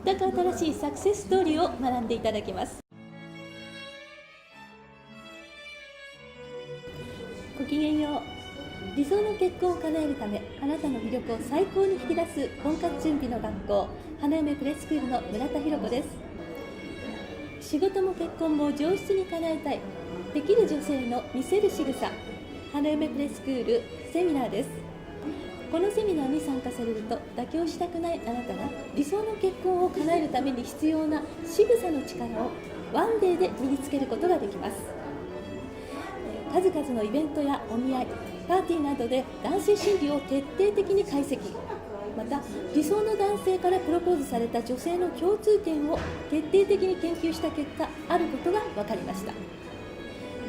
全く新しいサクセスストーリーを学んでいただきます。ごきげんよう。理想の結婚を叶えるため、あなたの魅力を最高に引き出す婚活準備の学校、花嫁プレスクールの村田裕子です。仕事も結婚も上質に叶えたい、できる女性の見せる仕草、花嫁プレスクールセミナーです。このセミナーに参加されると、妥協したくないあなたが理想の結婚を叶えるために必要な仕草の力をワンデーで身につけることができます。数々のイベントやお見合い、パーティーなどで男性心理を徹底的に解析、また理想の男性からプロポーズされた女性の共通点を徹底的に研究した結果、あることが分かりました。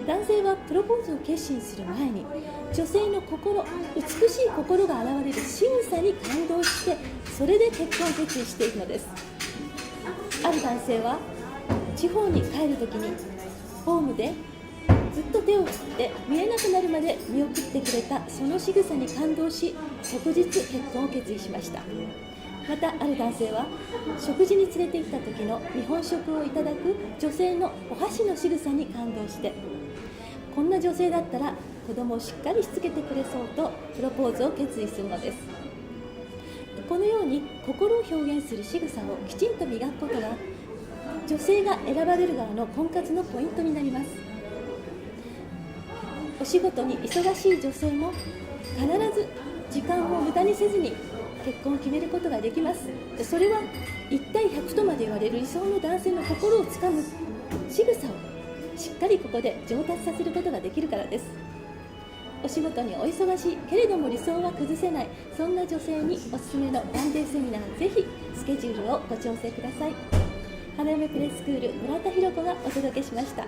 男性はプロポーズを決心する前に、女性の心、美しい心が現れる仕草に感動して、それで結婚を決意しているのです。ある男性は地方に帰るときにホームでずっと手を振って見えなくなるまで見送ってくれたその仕草に感動し、即日結婚を決意しました。また、ある男性は食事に連れて行った時の日本食をいただく女性のお箸の仕草に感動して、こんな女性だったら子供をしっかりしつけてくれそうとプロポーズを決意するのです。このように心を表現する仕草をきちんと磨くことが、女性が選ばれる側の婚活のポイントになります。お仕事に忙しい女性も必ず時間を無駄にせずに結婚を決めることができます。それは1対100とまで言われる理想の男性の心をつかむ仕草をしっかりここで上達させることができるからです。お仕事にお忙しいけれども理想は崩せない、そんな女性におすすめのワンデーセミナー、ぜひスケジュールをご調整ください。花嫁プレスクール村田裕子がお届けしました。